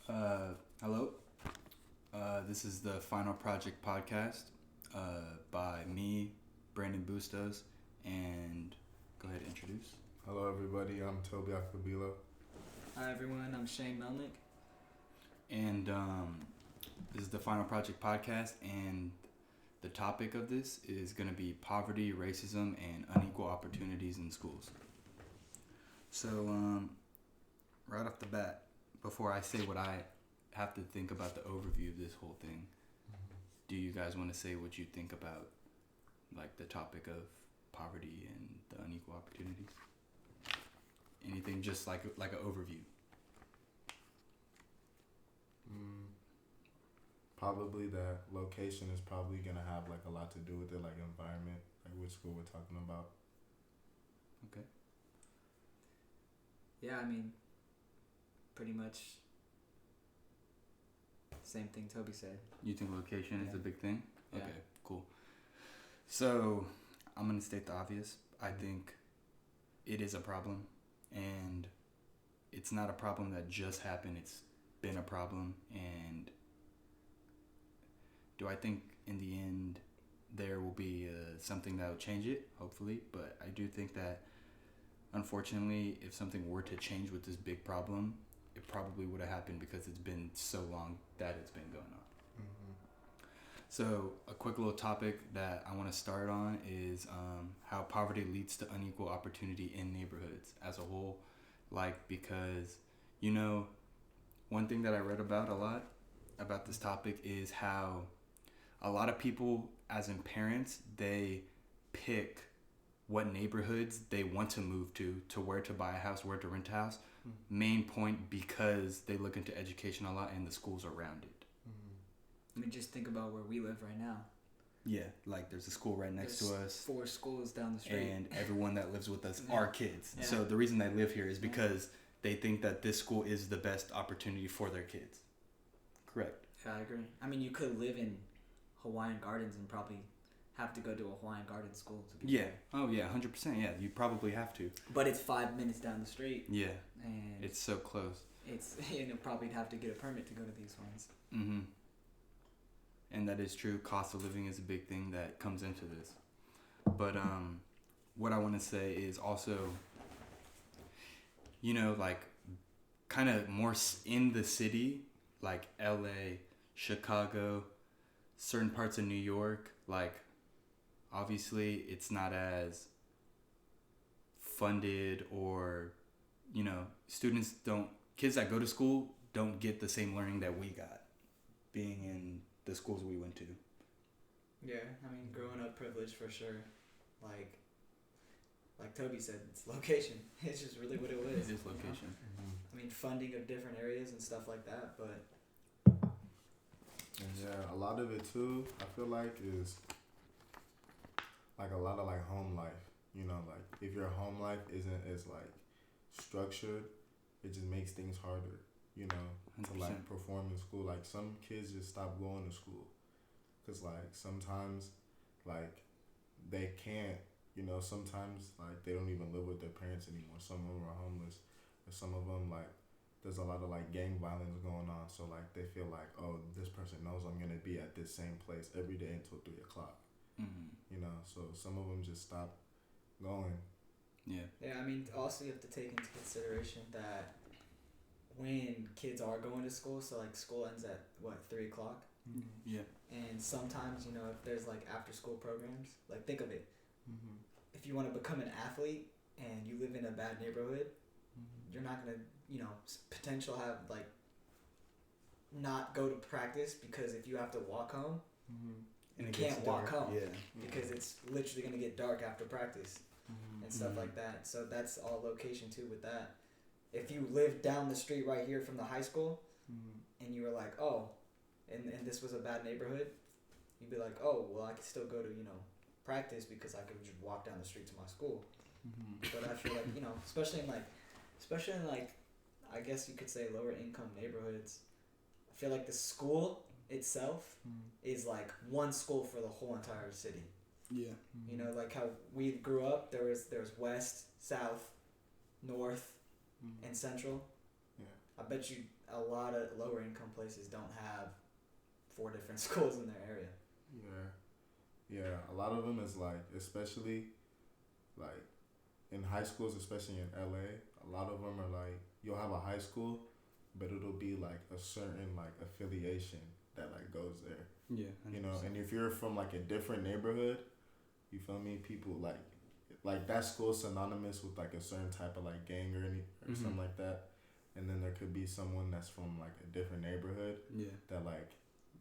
Hello. This is the Final Project podcast by me, Brandon Bustos, and go ahead and introduce. Hello, everybody. I'm Toby Akabila. Hi everyone, I'm Shane Melnick. And this is the Final Project podcast, and the topic of this is going to be poverty, racism, and unequal opportunities in schools. So, right off the bat, before I say what I have to think about the overview of this whole thing, do you guys want to say what you think about, like, the topic of poverty and the unequal opportunities? Anything, just like an overview. Probably that location is probably gonna have like a lot to do with it, like environment, like which school we're talking about. Okay. Yeah, I mean, pretty much same thing Toby said. You think location is Yeah. a big thing? Yeah. Okay, cool. So, I'm going to state the obvious. I think it is a problem, and it's not a problem that just happened. It's been a problem, and do I think in the end there will be something that will change it? Hopefully, but I do think that unfortunately, if something were to change with this big problem, it probably would have happened because it's been so long that it's been going on. So a quick little topic that I want to start on is how poverty leads to unequal opportunity in neighborhoods as a whole. Like, because, one thing that I read about a lot about this topic is how a lot of people, as in parents, they pick what neighborhoods they want to move to where to buy a house, where to rent a house. Main point, because they look into education a lot and the schools around it. I mean, just think about where we live right now. Yeah, like there's a school right next to us. 4 schools down the street. And everyone that lives with us Yeah. are kids. Yeah. So the reason they live here is because they think that this school is the best opportunity for their kids. Correct. Yeah, I agree. I mean, you could live in Hawaiian Gardens and probably have to go to a Hawaiian Garden school to be fair. Oh yeah, 100%. Yeah, you probably have to. But it's 5 minutes down the street. Yeah. And It's so close. it's probably have to get a permit to go to these ones. Mm-hmm. And that is true. Cost of living is a big thing that comes into this. But what I want to say is also, like, kind of more in the city, like LA, Chicago, certain parts of New York, like, obviously it's not as funded, or, kids that go to school don't get the same learning that we got being in the schools we went to. Yeah, I mean, growing up privileged for sure. Like Toby said, it's location. It's just really what it is. It is location. I mean, funding of different areas and stuff like that, but And yeah, a lot of it too, I feel like, is like a lot of like home life. Like if your home life isn't as like structured, it just makes things harder. To 100%. like perform in school. Like some kids just stop going to school, cause like sometimes like they can't. Sometimes like they don't even live with their parents anymore. Some of them are homeless, and some of them like there's a lot of like gang violence going on. So like they feel like, oh, this person knows I'm gonna be at this same place every day until 3:00. Mm-hmm. So some of them just stop going. Yeah. yeah, I mean, also you have to take into consideration that when kids are going to school, so like school ends at 3:00, Yeah. and sometimes if there's like after school programs, like think of it, if you want to become an athlete and you live in a bad neighborhood, you're not gonna potential have like not go to practice, because if you have to walk home, And you it can't gets walk dark. home Yeah. because it's literally gonna get dark after practice and stuff like that. So that's all location too with that. If you live down the street right here from the high school, and you were like, oh, and this was a bad neighborhood, you'd be like, oh, well, I could still go to practice because I could just walk down the street to my school. But I feel like especially in like I guess you could say lower income neighborhoods, I feel like the school itself is like one school for the whole entire city. Yeah. Like how we grew up, there was west, south, north, and central. Yeah. I bet you a lot of lower income places don't have 4 different schools in their area. Yeah, a lot of them is like, especially like in high schools, especially in LA, a lot of them are like, you'll have a high school, but it'll be like a certain like affiliation that like goes there. Yeah, 100%. You know, and if you're from like a different neighborhood, you feel me? People like that school's synonymous with like a certain type of like gang or something like that. And then there could be someone that's from like a different neighborhood that like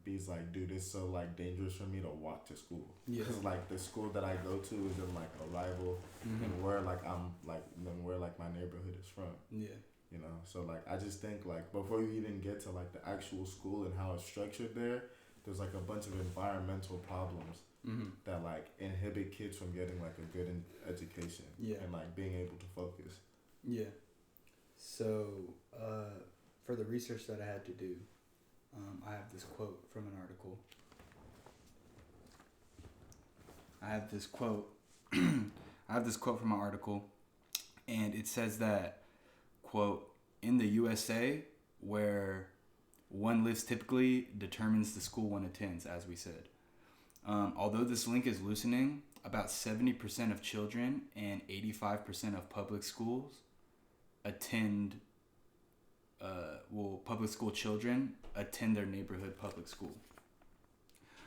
be's like, dude, it's so like dangerous for me to walk to school. Because like the school that I go to is in like a rival and where like I'm like then where like my neighborhood is from. Yeah. You know, so like I just think like before you even get to like the actual school and how it's structured there's like a bunch of environmental problems that like inhibit kids from getting like a good education and like being able to focus. Yeah. So for the research that I had to do, I have this quote from an article. I have this quote from an article, and it says that, quote, in the USA, where one lives typically determines the school one attends, as we said. Although this link is loosening, about 70% of children and 85% of public schools public school children attend their neighborhood public school.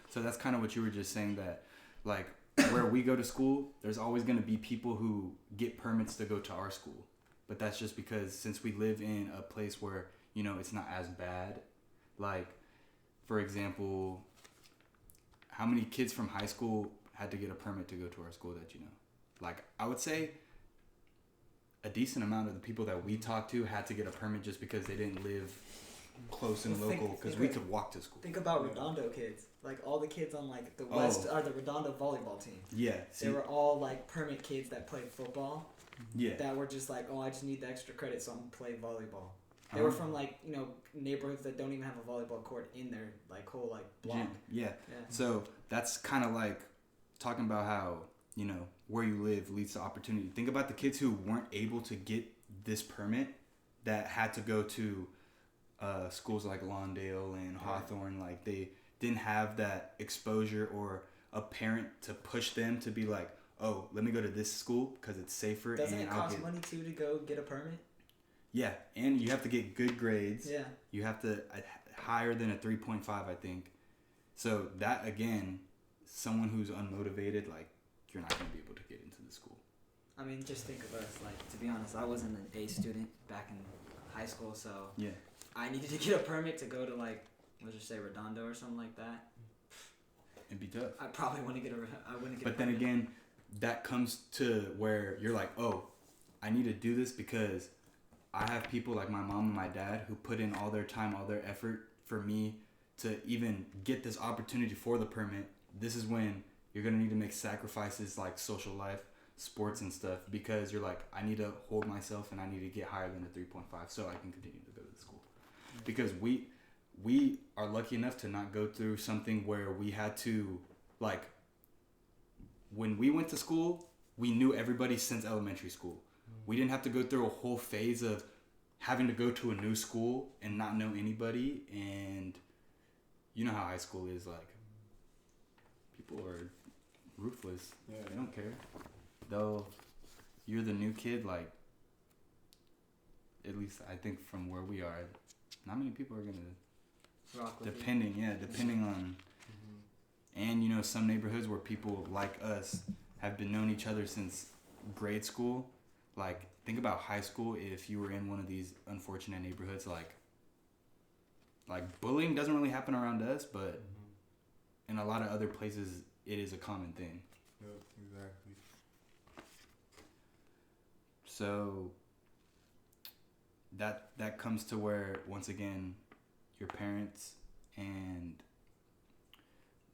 So that's kind of what you were just saying, that like where we go to school, there's always going to be people who get permits to go to our school. But that's just because since we live in a place where, you know, it's not as bad. Like, for example, how many kids from high school had to get a permit to go to our school that you know? Like, I would say a decent amount of the people that we talked to had to get a permit just because they didn't live close and local, because we could walk to school. Think about Redondo kids. Like, all the kids on, like, the West, or the Redondo volleyball team. Yeah. They were all, like, permit kids that played football. Yeah. That were just like, oh, I just need the extra credit, so I'm going to play volleyball. They were from, like, you know, neighborhoods that don't even have a volleyball court in their, like, whole, like, block. Yeah. So that's kind of like talking about how, you know, where you live leads to opportunity. Think about the kids who weren't able to get this permit that had to go to schools like Lawndale and Hawthorne. Like, they didn't have that exposure or a parent to push them to be like, oh, let me go to this school because it's safer. Doesn't it cost money, too, to go get a permit? Yeah, and you have to get good grades. Yeah. You have to higher than a 3.5, I think. So that, again, someone who's unmotivated, like, you're not going to be able to get into the school. I mean, just think of us. Like, to be honest, I wasn't an A student back in high school, so I needed to get a permit to go to, like, let's just say Redondo or something like that. It'd be tough. I probably wouldn't get a permit. But then again, that comes to where you're like, oh, I need to do this because I have people like my mom and my dad who put in all their time, all their effort for me to even get this opportunity for the permit. This is when you're going to need to make sacrifices like social life, sports and stuff, because you're like, I need to hold myself and I need to get higher than a 3.5 so I can continue to go to the school. Because we are lucky enough to not go through something where we had to, like, when we went to school, we knew everybody since elementary school. We didn't have to go through a whole phase of having to go to a new school and not know anybody. And you know how high school is, like, people are ruthless. Yeah. They don't care. Though you're the new kid, like, at least I think from where we are, not many people are gonna rock with depending on and, you know, some neighborhoods where people like us have been known each other since grade school. Like, think about high school. If you were in one of these unfortunate neighborhoods, like bullying doesn't really happen around us, but in a lot of other places it is a common thing. Yep, exactly. So that comes to where, once again, your parents, and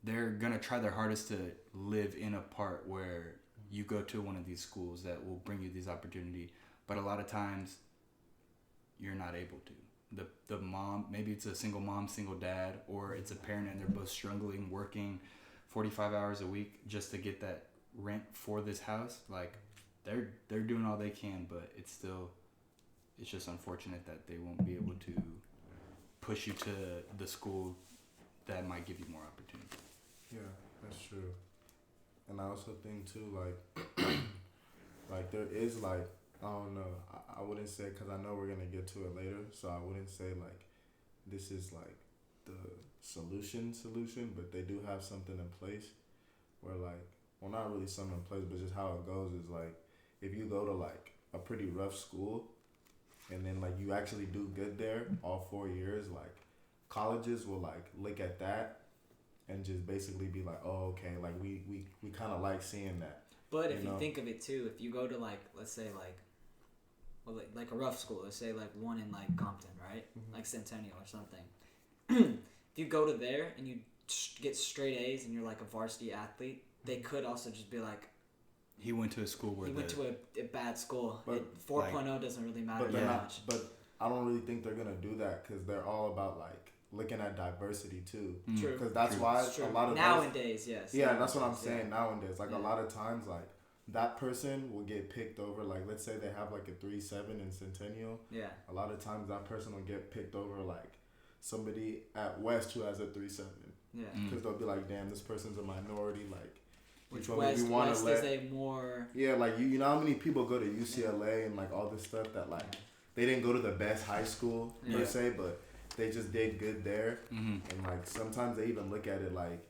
they're gonna try their hardest to live in a part where you go to one of these schools that will bring you these opportunity, but a lot of times you're not able to. The mom, maybe it's a single mom, single dad, or it's a parent and they're both struggling, working 45 hours a week just to get that rent for this house. Like, they're doing all they can, but it's still it's just unfortunate that they won't be able to push you to the school that might give you more opportunity. Yeah, that's true. And I also think too, like, like there is like, I don't know, I wouldn't say, because I know we're gonna get to it later, so I wouldn't say like this is like the solution, but they do have something in place where like, well, not really something in place, but just how it goes is like, if you go to like a pretty rough school and then like you actually do good there all 4 years, like colleges will like look at that and just basically be like, oh, okay, like we kind of like seeing that. But if you think of it too, if you go to like, let's say like, well, like a rough school, let's say like one in like Compton, right? Mm-hmm. Like Centennial or something. If you go to there and you get straight A's and you're like a varsity athlete, they could also just be like, he went to a school where he went to a bad school. But 4.0 doesn't really matter but that much. But I don't really think they're gonna do that because they're all about like looking at diversity too. True. Because that's why a lot of nowadays, yes. Yeah, that's what I'm saying. Yeah. Nowadays, like a lot of times, like that person will get picked over. Like let's say they have like a 3.7 in Centennial. Yeah. A lot of times that person will get picked over like somebody at West who has a 3.7. Yeah. Because they'll be like, damn, this person's a minority. Like, which West is a more... Yeah, like you know how many people go to UCLA and like all this stuff that like they didn't go to the best high school per se, but they just did good there. And like sometimes they even look at it like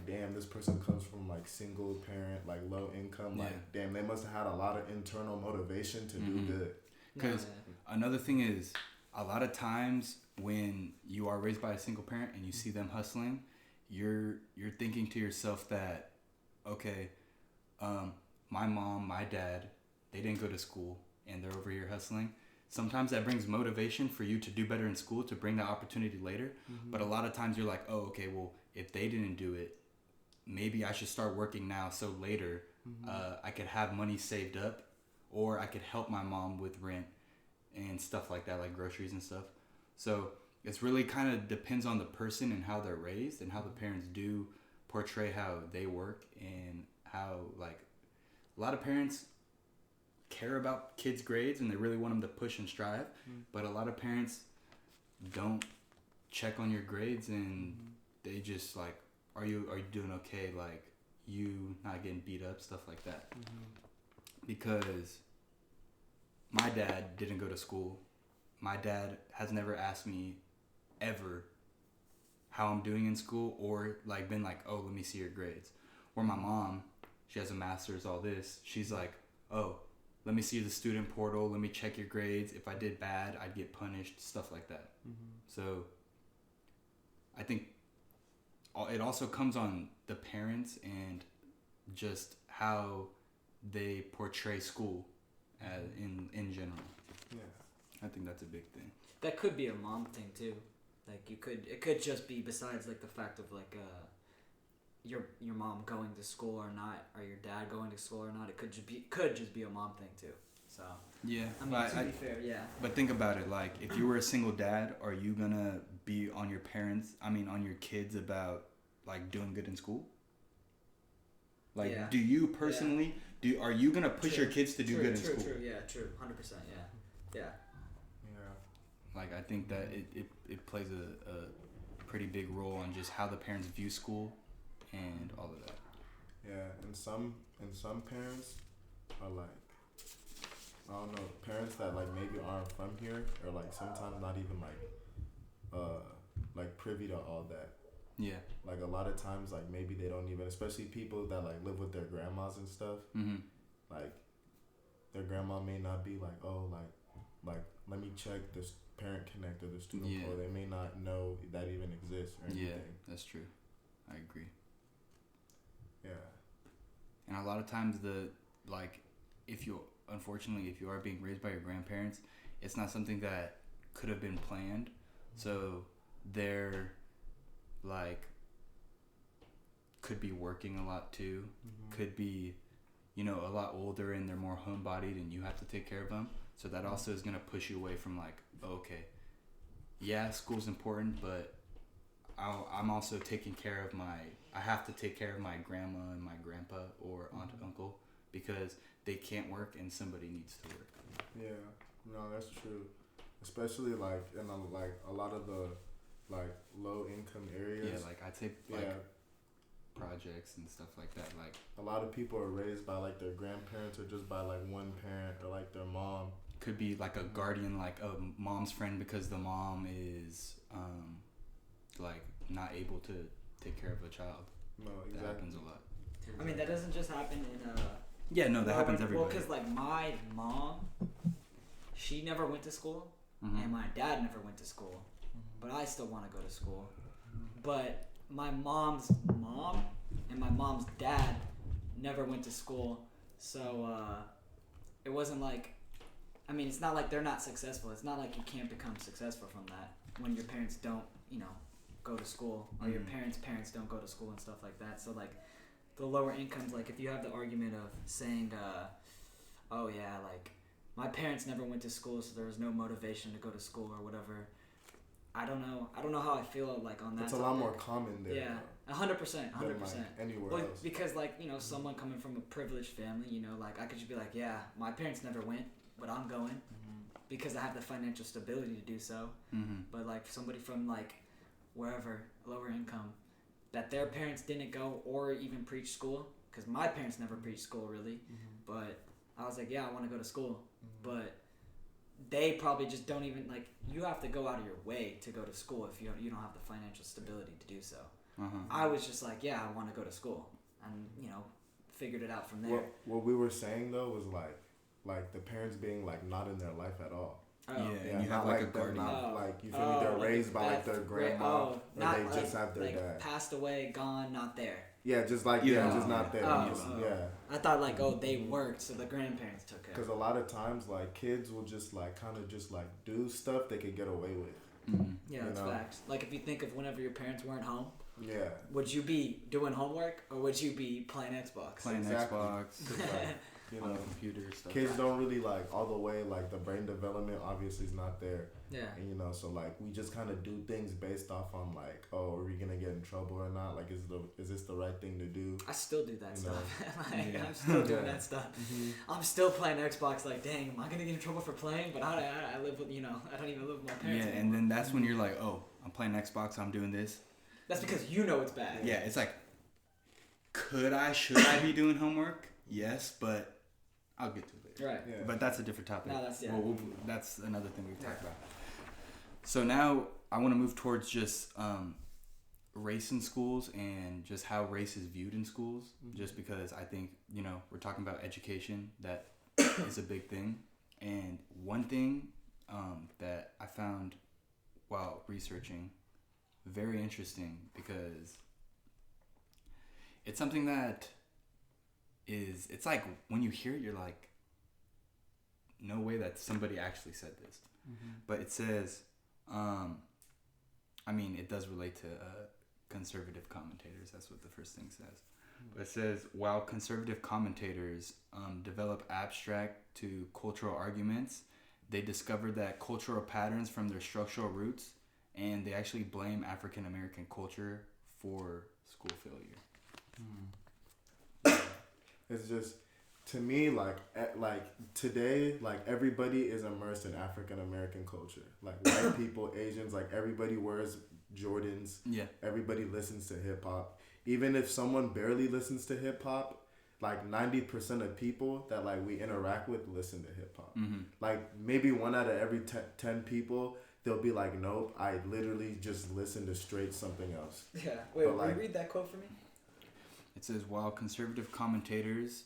damn, this person comes from like single parent, like low income, like damn, they must have had a lot of internal motivation to do good. Because another thing is, a lot of times when you are raised by a single parent and you see them hustling, you're thinking to yourself that, okay, my mom, my dad, they didn't go to school and they're over here hustling. Sometimes that brings motivation for you to do better in school, to bring that opportunity later. But a lot of times you're like, oh, okay, well, if they didn't do it, maybe I should start working now so later I could have money saved up, or I could help my mom with rent and stuff like that, like groceries and stuff. So it's really kind of depends on the person and how they're raised and how the parents do portray how they work, and how like a lot of parents care about kids' grades and they really want them to push and strive, but a lot of parents don't check on your grades and they just like, are you doing okay, like you not getting beat up, stuff like that. Because my dad didn't go to school. My dad has never asked me ever how I'm doing in school, or like been like, oh, let me see your grades. Or my mom, she has a master's, all this, she's like, oh, let me see the student portal, let me check your grades. If I did bad, I'd get punished, stuff like that. So I think it also comes on the parents and just how they portray school in general. Yeah, I think that's a big thing. That could be a mom thing too. Like it could just be, besides like the fact of like your mom going to school or not, or your dad going to school or not. It could just be a mom thing too. So yeah, I mean, to be fair, yeah. But think about it. Like, if you were a single dad, are you gonna be on your on your kids about like doing good in school? Like, do you personally are you gonna push your kids to do good in school? True, 100%, yeah. Like, I think that it plays a pretty big role on just how the parents view school and all of that. Yeah, and some parents are like, I don't know, parents that like maybe aren't from here, or like sometimes not even like privy to all that. Yeah. Like a lot of times, like maybe they don't even, especially people that like live with their grandmas and stuff. Like their grandma may not be like, oh, like let me check this parent connect or the student portal. They may not know that even exists or anything. Yeah, that's true. I agree. Yeah. And a lot of times if you are being raised by your grandparents, it's not something that could have been planned. So they're like, could be working a lot too, could be, a lot older and they're more homebodied and you have to take care of them. So that also is going to push you away from like, okay, yeah, school's important, but I'm also taking care of I have to take care of my grandma and my grandpa or aunt and uncle, because they can't work and somebody needs to work. Yeah. No, that's true. Especially like in a lot of the like low income areas. Yeah, like I'd say like projects and stuff like that. Like a lot of people are raised by like their grandparents or just by like one parent or like their mom. Could be like a guardian, like a mom's friend, because the mom is like not able to take care of a child. No, exactly. That happens a lot. I mean, that doesn't just happen in Yeah, no, that happens everywhere. Well, because like my mom, she never went to school, and my dad never went to school, but I still want to go to school. But my mom's mom and my mom's dad never went to school, so it wasn't like, I mean, it's not like they're not successful. It's not like you can't become successful from that when your parents don't, go to school, or your parents' don't go to school and stuff like that. So like the lower incomes, like if you have the argument of saying, oh yeah, like my parents never went to school, so there was no motivation to go to school or whatever. I don't know how I feel like on that. It's a lot more common there. Yeah, 100%, 100%. Anywhere else. Because like someone coming from a privileged family, like I could just be like, yeah, my parents never went, but I'm going because I have the financial stability to do so. But like somebody from like wherever, lower income, that their parents didn't go or even preach school, because my parents never preached school really, but I was like, yeah, I want to go to school, but they probably just don't even, like, you have to go out of your way to go to school if you don't have the financial stability to do so. I was just like, yeah, I want to go to school, and figured it out from there. What we were saying though was like the parents being like not in their life at all. Oh. Yeah, and you have like a guardian. Like you feel me? They're raised by like their grandma, or they just have their dad. Passed away, gone, not there. Yeah, just like just not there. Yeah. I thought like they worked, so the grandparents took care. Because a lot of times like kids will just like kind of just like do stuff they could get away with. Yeah, that's facts. Like if you think of whenever your parents weren't home. Yeah. Would you be doing homework or would you be playing Xbox? Playing Xbox. Like, on the computer stuff. Kids don't really like all the way, like the brain development obviously is not there. Yeah. And so like we just kind of do things based off on like, oh, are we gonna get in trouble or not? Like, is this the right thing to do? I still do that stuff. I'm still doing that stuff. I'm still playing Xbox. Like, dang, am I gonna get in trouble for playing? But I live with I don't even live with my parents. Yeah, and then that's when you're like, oh, I'm playing Xbox. I'm doing this. That's because it's bad. Yeah, it's like, should I be doing homework? Yes, but I'll get to it later. Right. Yeah. But that's a different topic. No, that's that's another thing we've talked about. So now I want to move towards just race in schools and just how race is viewed in schools. Just because I think we're talking about education, that is a big thing. And one thing that I found while researching very interesting, because it's something that it's like when you hear it, you're like, no way that somebody actually said this. But it says, it does relate to conservative commentators. That's what the first thing says. But it says, while conservative commentators develop abstract to cultural arguments, they discovered that cultural patterns from their structural roots, and they actually blame African American culture for school failure. It's just, to me, like today, like everybody is immersed in African American culture. Like white people, Asians, like everybody wears Jordans. Yeah. Everybody listens to hip hop. Even if someone barely listens to hip hop, like 90% of people that like we interact with listen to hip hop. Like maybe 1 out of every 10 people, they'll be like, nope, I literally just listen to straight something else. Yeah. Wait, will you read that quote for me? It says, while conservative commentators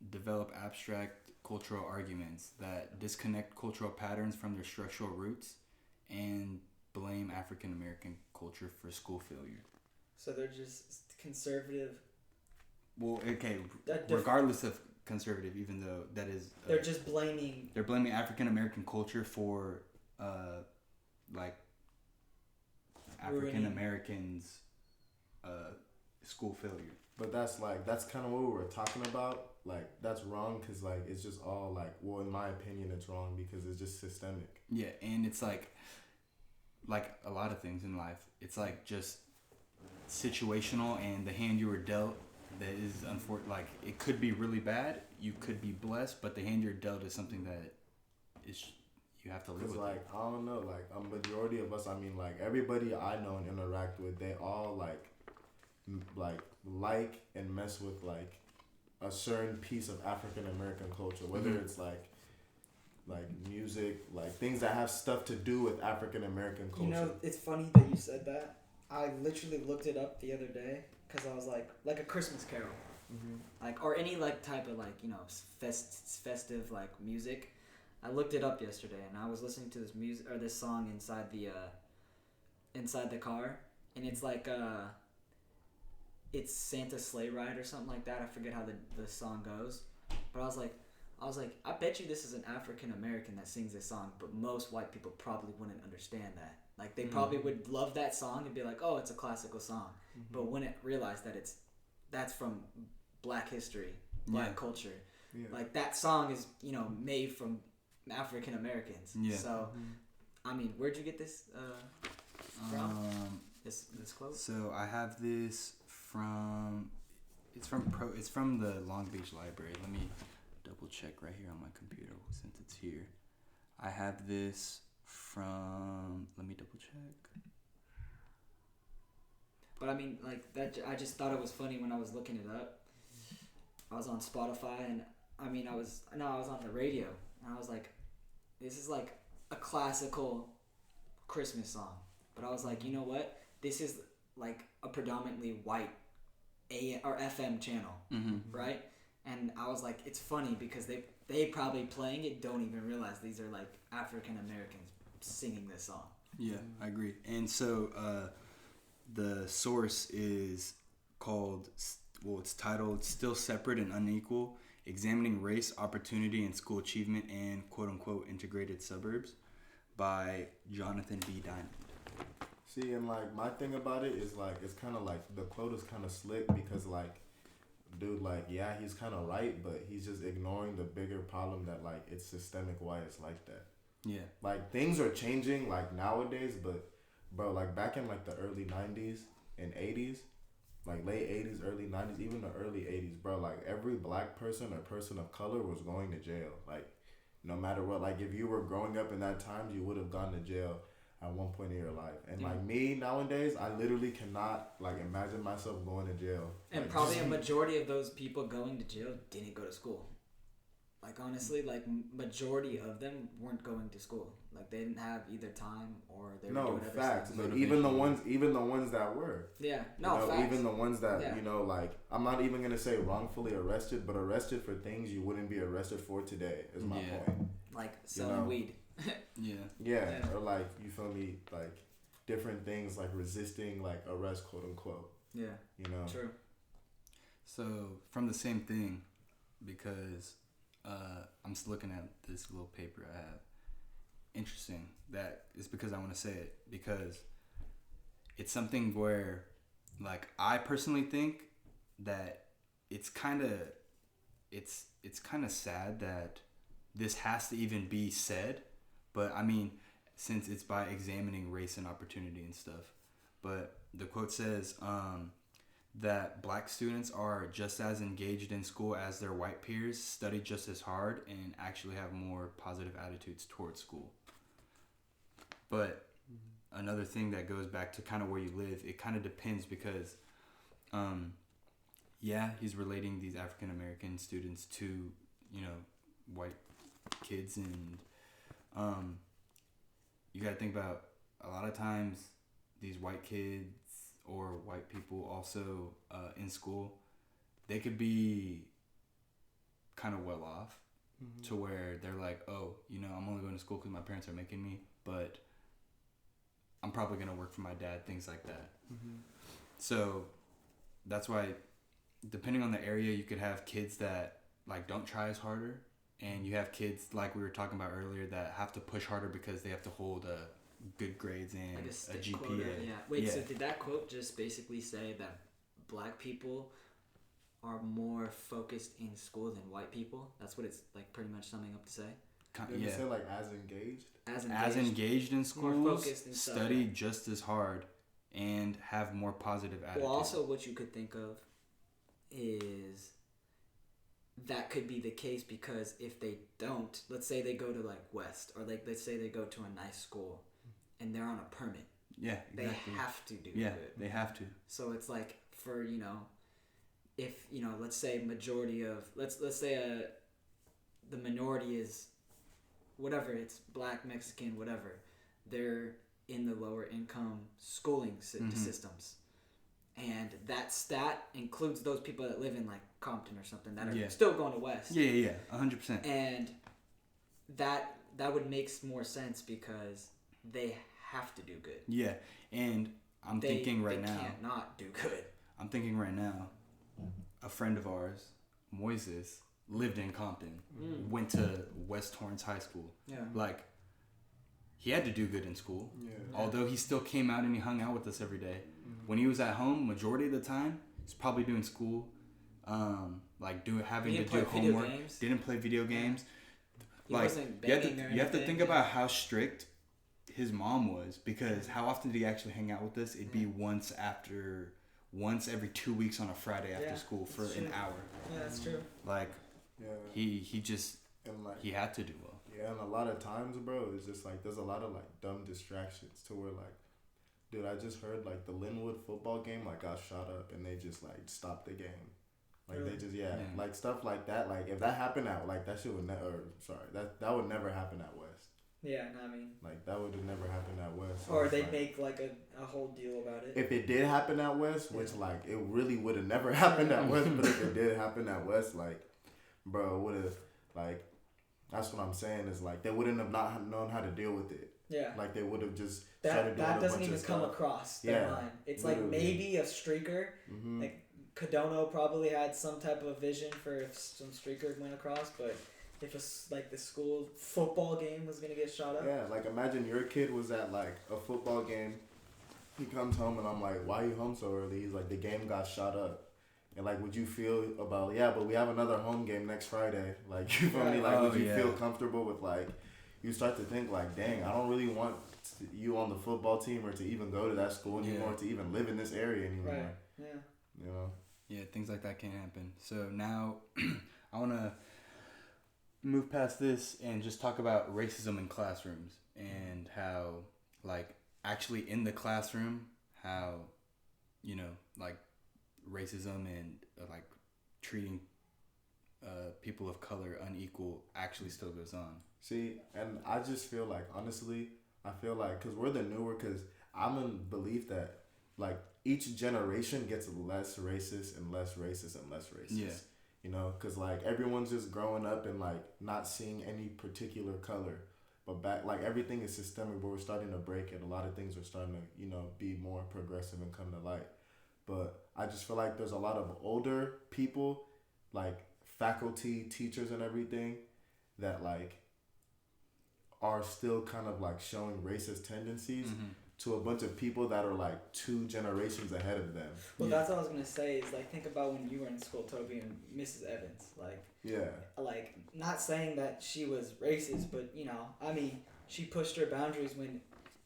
develop abstract cultural arguments that disconnect cultural patterns from their structural roots and blame African American culture for school failure. So they're just conservative. Well, okay, regardless of conservative, even though that is... they're just blaming... They're blaming African American culture for, African Americans' school failure. But that's kind of what we were talking about. Like, that's wrong because, like, it's just all, like, well, in my opinion, it's wrong because it's just systemic. Yeah, and it's, like a lot of things in life, it's, like, just situational, and the hand you were dealt that is unfortunate. Like, it could be really bad, you could be blessed, but the hand you're dealt is something that is you have to live Cause with like it. I don't know, like a majority of us, I mean, like everybody I know and interact with, they all like and mess with like a certain piece of African American culture, whether Mhm. it's like music, like things that have stuff to do with African American culture. You know, it's funny that you said that. I literally looked it up the other day because I was like a Christmas Carol, like or any like type of like festive like music. I looked it up yesterday and I was listening to this music or this song inside the car, and it's like it's Santa's Sleigh Ride or something like that. I forget how the song goes, but I was like, I bet you this is an African American that sings this song, but most white people probably wouldn't understand that. Like they probably would love that song and be like, oh, it's a classical song, but wouldn't realize that that's from Black history, Black culture. Yeah. Like that song is made from African Americans. Yeah. So, I mean, where'd you get this from? This quote? So I have this from it's from the Long Beach Library. Let me double check right here on my computer since it's here. I have this from, let me double check. But I mean, like that. I just thought it was funny when I was looking it up. I was on Spotify, and I mean, I was on the radio, and I was like, this is like a classical Christmas song. But I was like, you know what? This is like a predominantly white AM or FM channel, right? And I was like, it's funny because they probably playing it don't even realize these are like African Americans singing this song. Yeah, I agree. And so the source is called, well, it's titled "Still Separate and Unequal: Examining Race, Opportunity, and School Achievement in quote-unquote integrated suburbs" by Jonathan B. Diamond. See, and like my thing about it is like it's kind of like the quote is kind of slick because like, dude, like yeah, he's kind of right, but he's just ignoring the bigger problem that like it's systemic why it's like that. Yeah. Like things are changing like nowadays, but bro, like back in like the early 90s and 80s, like late 80s, early 90s, even the early 80s, bro, like every black person or person of color was going to jail. Like no matter what, like if you were growing up in that time, you would have gone to jail at one point in your life. And like me nowadays, I literally cannot like imagine myself going to jail. And like, probably a majority of those people going to jail didn't go to school. Like honestly, like majority of them weren't going to school. Like they didn't have either time or they were doing other facts. stuff. But even the ones that were. Yeah. No, you know, facts. even the ones that Yeah. like I'm not even gonna say wrongfully arrested, but arrested for things you wouldn't be arrested for today is my point. Like selling weed. Yeah, or like you feel me, like different things like resisting like arrest, quote unquote. Yeah. You know. True. So from the same thing, because I'm just looking at this little paper I have. Interesting. That is because I want to say it, because it's something where, like, I personally think that it's kind of sad that this has to even be said, but I mean, since it's by examining race and opportunity and stuff. But the quote says that black students are just as engaged in school as their white peers, study just as hard, and actually have more positive attitudes towards school. But another thing that goes back to kind of where you live, it kind of depends because, he's relating these African American students to, white kids, and you got to think about a lot of times these white kids or white people also in school, they could be kind of well off to where they're like, oh, I'm only going to school because my parents are making me, but I'm probably going to work for my dad, things like that. So that's why, depending on the area, you could have kids that like don't try as harder, and you have kids like we were talking about earlier that have to push harder because they have to hold good grades and Like a GPA. Quota, yeah. Wait, yeah. So did that quote just basically say that black people are more focused in school than white people? That's what it's like pretty much summing up to say? Did you say like as engaged? As engaged in schools, more focused and study stuff. just as hard, and have more positive attitudes. Well, also what you could think of is that could be the case because if they don't, let's say they go to like West, or like let's say they go to a nice school and they're on a permit. Yeah, exactly. They have to do Yeah, good. they have to. So it's like for, if, let's say majority of, let's say the minority is whatever, it's black, Mexican, whatever. They're in the lower income schooling systems. And that stat includes those people that live in like Compton or something that are still going to West. Yeah, 100%. And that would make more sense because they have to do good. Yeah, and I'm thinking right now. They can't not do good. I'm thinking right now, a friend of ours, Moises, lived in Compton, went to West Torrance High School. Yeah. Like, he had to do good in school. Yeah. Although he still came out and he hung out with us every day. When he was at home, majority of the time, he's probably doing school, having to do homework. Didn't play video games. He wasn't banging or anything. You have to think about how strict his mom was, because how often did he actually hang out with us? It'd be once every 2 weeks on a Friday after school for an hour. Yeah, that's true. Like, he just he had to do well. Yeah, and a lot of times, bro, it's just like there's a lot of like dumb distractions to where like, dude, I just heard like the Linwood football game like got shot up and they just like stopped the game. Like really? They just like stuff like that. Like if that happened at like that shit would never. That would never happen at West. Yeah, no, I mean. Like that would have never happened at West. So or they'd make like a whole deal about it. If it did happen at West, which like it really would have never happened at West, but if it did happen at West, like, bro, would have like. That's what I'm saying is like they wouldn't have not known how to deal with it. Yeah. Like they would have just that doesn't even come across their mind. It's literally. Like maybe a streaker. Mm-hmm. Like Cadono probably had some type of vision for if some streaker went across, but if the school football game was gonna get shot up. Yeah, like imagine your kid was at like a football game. He comes home and I'm like, why are you home so early? He's like, the game got shot up. And like, would you feel about but we have another home game next Friday? Like, you feel me? Like, would you feel comfortable with like? You start to think like, dang, I don't really want you on the football team or to even go to that school anymore, to even live in this area anymore. Right. Yeah. You know. Yeah, things like that can happen. So now, I want to move past this and just talk about racism in classrooms and how, like, actually in the classroom, how, like, racism and like treating people of color unequal actually still goes on. See, and I just feel like, honestly, I feel like, because we're the newer, because I'm in belief that like each generation gets less racist and less racist and less racist. Yeah. You know, because like everyone's just growing up and like not seeing any particular color. But back, like everything is systemic, but we're starting to break it. A lot of things are starting to, be more progressive and come to light. But I just feel like there's a lot of older people, like faculty, teachers and everything, that like are still kind of like showing racist tendencies to a bunch of people that are like 2 generations ahead of them. Well, that's what I was going to say is like, think about when you were in school, Toby, and Mrs. Evans. Like, like, not saying that she was racist, but, I mean, she pushed her boundaries when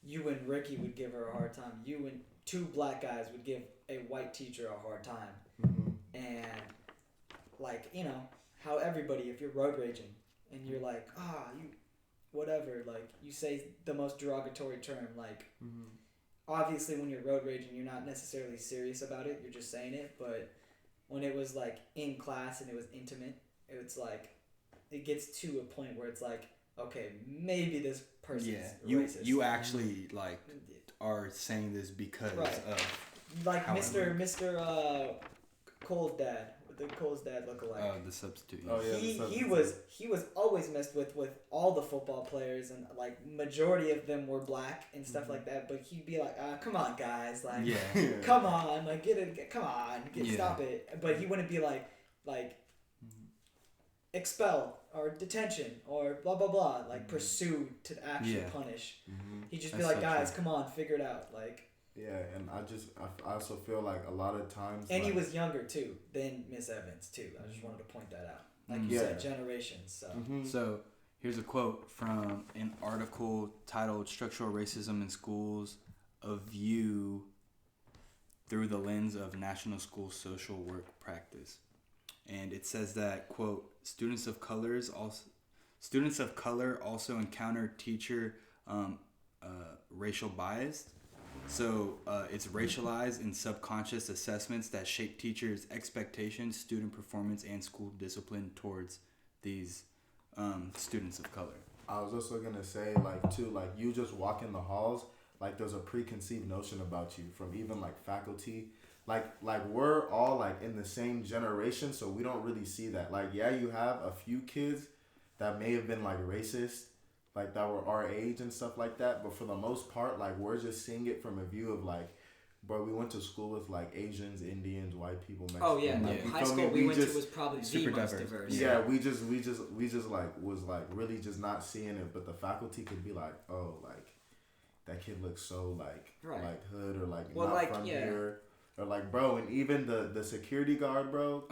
you and Ricky would give her a hard time. You and 2 black guys would give a white teacher a hard time. Mm-hmm. And, like, how everybody, if you're road raging and you're like, you, whatever, like, you say the most derogatory term, like, obviously when you're road raging, you're not necessarily serious about it, you're just saying it, but when it was, like, in class and it was intimate, it's like, it gets to a point where it's like, okay, maybe this person's racist. You actually, like, are saying this because of like Mr. Cole's dad, the Cole's dad lookalike. Oh, the substitute. Oh yeah, he was always messed with all the football players, and like majority of them were black and stuff like that. But he'd be like, "Come on, guys, like, come on, like stop it." But he wouldn't be like expel or detention or blah blah blah, like pursue to actually punish. He'd just be like, "Guys, come on, figure it out," like. Yeah, and I also feel like a lot of times. And he was younger too than Miss Evans too. I just wanted to point that out. Like you said, generations. So. So here's a quote from an article titled "Structural Racism in Schools: A View Through the Lens of National School Social Work Practice," and it says that, quote, students of color also encounter teacher racial bias. So it's racialized and subconscious assessments that shape teachers' expectations, student performance, and school discipline towards these students of color. I was also gonna say, like, too, like, you just walk in the halls, like, there's a preconceived notion about you from even, like, faculty. Like we're all, like, in the same generation, so we don't really see that. Like, yeah, you have a few kids that may have been, like, racist, like, that were our age and stuff like that, but for the most part, like, we're just seeing it from a view of, like, bro, we went to school with, like, Asians, Indians, white people, Mexicans. Oh yeah, like, the high school we went to was probably super the most diverse. diverse. Yeah, we just like was like really just not seeing it, but the faculty could be like, oh, like that kid looks so like hood or like not like, from here, or like, bro, and even the security guard, bro,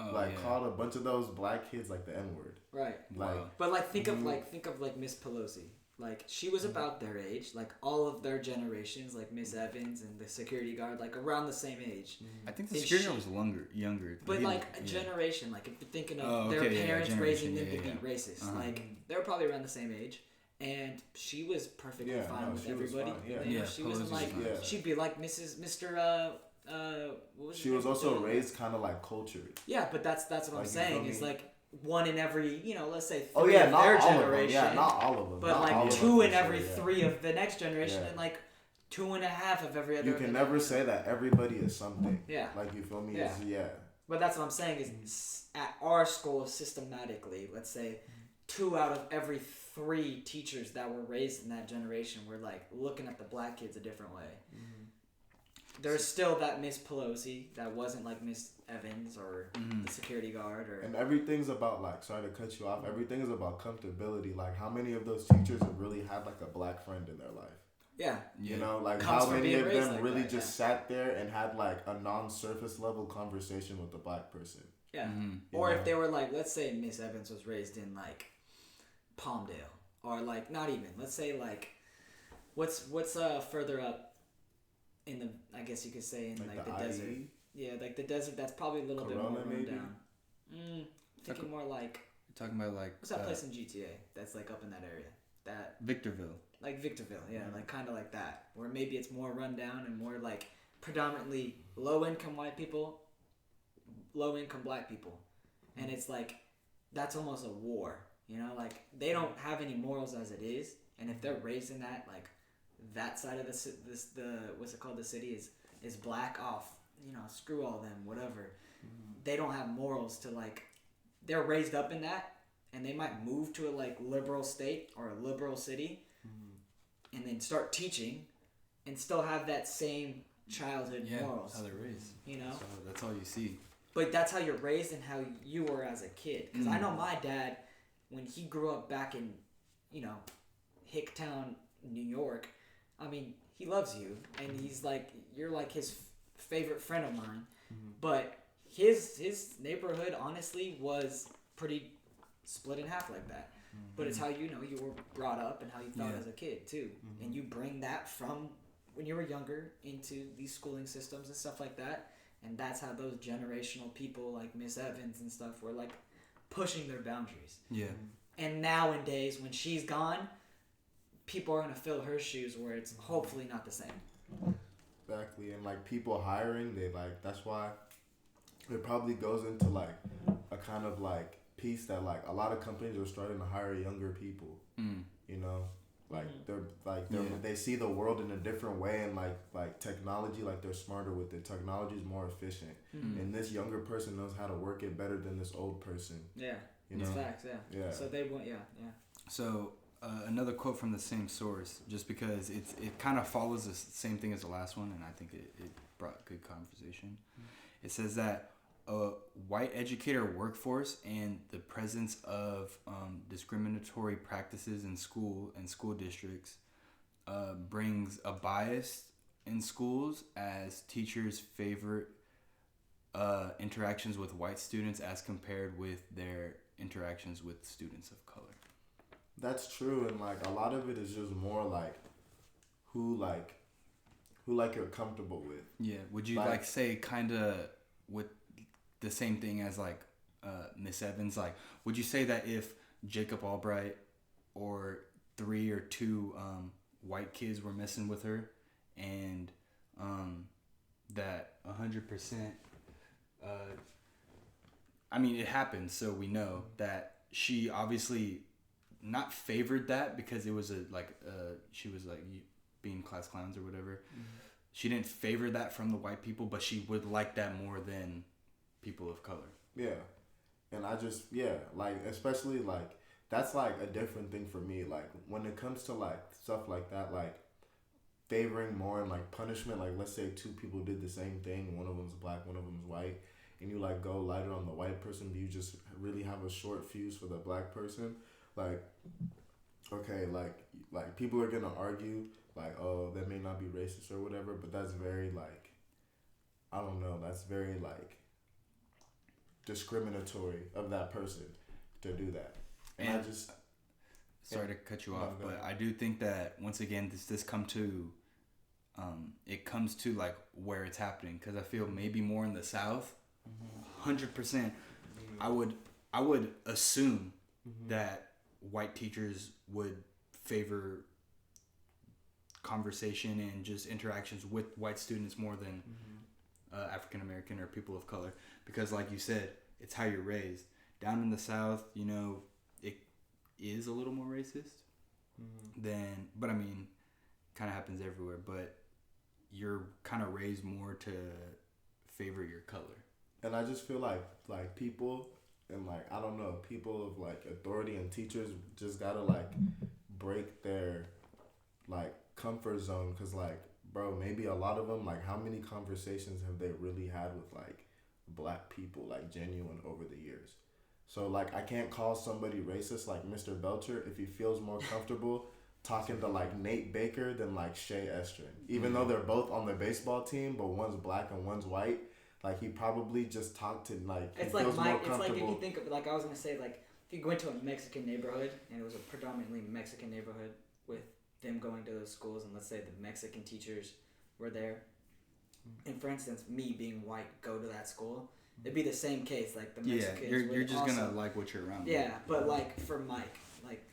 called a bunch of those black kids like the N-word. Right. Like, but like think of Miss Pelosi. Like, she was about their age, like all of their generations, like Miss Evans and the security guard, like around the same age. I think the security guard was younger. But like a generation, like if you're thinking of their parents raising them to be racist, like they're probably around the same age. And she was perfectly fine with everybody. She wasn't like she'd be like Mr. What was she was also raised kind of like cultured. Yeah, but that's what I'm saying. Is like one in every, let's say three of their generation. Yeah, not all of them. But like two in every three of the next generation, and like 2.5 of every other. You can never say that everybody is something. Yeah. Like, you feel me? Yeah. But that's what I'm saying is at our school systematically, let's say 2 out of every 3 teachers that were raised in that generation were like looking at the black kids a different way. Mm-hmm. There's still that Miss Pelosi that wasn't like Miss Evans or the security guard or. And everything's about, like, sorry to cut you off, everything is about comfortability. Like, how many of those teachers have really had like a black friend in their life? Yeah. You know, like how many of them like really just sat there and had like a non-surface level conversation with a black person? Yeah. Mm-hmm. Or if they were like, let's say Miss Evans was raised in like Palmdale, or like not even, let's say like what's further up in the, I guess you could say, in like the desert. Yeah, like the desert. That's probably a little Corona, bit more run down. Thinking more like. You're talking about like. What's that place in GTA that's like up in that area? That Victorville. Like Victorville, yeah, like kind of like that, where maybe it's more run down and more like predominantly low income white people, low income black people, and it's like that's almost a war, like they don't have any morals as it is, and if they're raised in that, like that side of the what's it called, the city is black off, screw all them, whatever. They don't have morals to, like, they're raised up in that, and they might move to a like liberal state or a liberal city, and then start teaching, and still have that same childhood morals. How they're raised. So that's all you see. But that's how you're raised and how you were as a kid. Because I know my dad, when he grew up back in, Hicktown, New York, I mean, he loves you, and he's like, you're like his favorite friend of mine. But his neighborhood, honestly, was pretty split in half like that. But it's how you were brought up and how you felt as a kid too, and you bring that from when you were younger into these schooling systems and stuff like that, and that's how those generational people like Miss Evans and stuff were like pushing their boundaries. Yeah. And nowadays, when she's gone, people are gonna fill her shoes where it's hopefully not the same. Exactly, and like people hiring, they like that's why it probably goes into like a kind of like piece that like a lot of companies are starting to hire younger people. They see the world in a different way, and like technology, like they're smarter with it. Technology is more efficient, and this younger person knows how to work it better than this old person. Yeah, it's facts. Yeah. So they want. Yeah. So another quote from the same source, just because it kind of follows the same thing as the last one, and I think it brought good conversation. It says that a white educator workforce and the presence of discriminatory practices in school districts brings a bias in schools, as teachers favor interactions with white students as compared with their interactions with students of color. That's true, and like a lot of it is just more like who you're comfortable with. Yeah, would you like say kind of with the same thing as like Miss Evans, like, would you say that if Jacob Albright or 3 or 2 white kids were messing with her, and that 100%, I mean, it happened, so we know that she obviously not favored that because it was she was like being class clowns or whatever. She didn't favor that from the white people, but she would like that more than people of color. Yeah. And I just, like, especially, like, that's, like, a different thing for me. Like, when it comes to, like, stuff like that, like, favoring more and, like, punishment, like, let's say 2 people did the same thing, one of them's black, one of them's white, and you, like, go lighter on the white person, but you just really have a short fuse for the black person, like, okay, like people are gonna argue, like, oh, that may not be racist or whatever, but that's very, like, I don't know, that's very, like, discriminatory of that person to do that. And I just... Sorry to cut you off, but I do think that, once again, this come to... it comes to, like, where it's happening. Because I feel maybe more in the South, 100%, I would assume that white teachers would favor conversation and just interactions with white students more than African American or people of color, because like you said, it's how you're raised. Down in the South, you know, it is a little more racist than, but I mean, kind of happens everywhere, but you're kind of raised more to favor your color. And I just feel like people and, like, I don't know, people of, like, authority and teachers just gotta, like, break their, like, comfort zone, because, like, bro, maybe a lot of them, like, how many conversations have they really had with, like, black people, like, genuine over the years? So, like, I can't call somebody racist like Mr. Belcher if he feels more comfortable talking to, like, Nate Baker than, like, Shea Estrin. Even though they're both on the baseball team, but one's black and one's white, like, he probably just talked to, like, it's like it's like if you think of, like, I was gonna say, like, if you go into a Mexican neighborhood and it was a predominantly Mexican neighborhood with them going to those schools, and let's say the Mexican teachers were there, and for instance, me being white go to that school, it'd be the same case. Like, the Mexicans you're just also, gonna like what you're around. Yeah, but like for Mike, like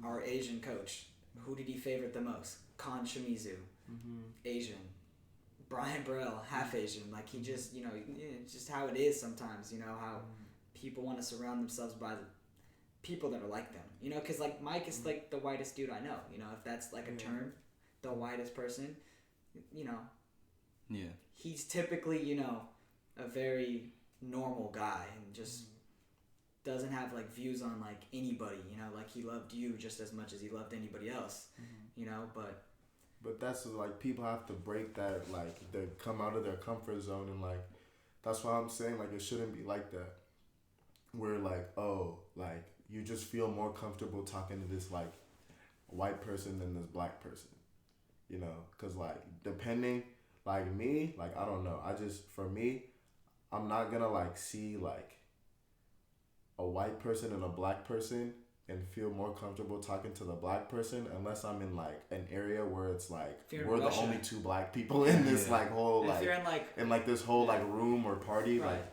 our Asian coach, who did he favorite the most? Khan Shimizu, Asian. Brian Burrell, half Asian. Like, he just, you know, it's just how it is sometimes. You know how people want to surround themselves by the people that are like them. You know, because, like, Mike is like the whitest dude I know. You know, if that's like a term, the whitest person. You know. Yeah. He's typically, you know, a very normal guy and just doesn't have, like, views on, like, anybody. You know, like, he loved you just as much as he loved anybody else. You know, But that's, like, people have to break that, like, they come out of their comfort zone, and, like, that's why I'm saying, like, it shouldn't be like that. Where, like, oh, like, you just feel more comfortable talking to this, like, white person than this black person. You know, because, like, depending, like, me, like, I don't know. I just, for me, I'm not gonna, like, see, like, a white person and a black person and feel more comfortable talking to the black person unless I'm in, like, an area where it's like we're the only 2 black people in this like whole, like, in like this whole like room or party, like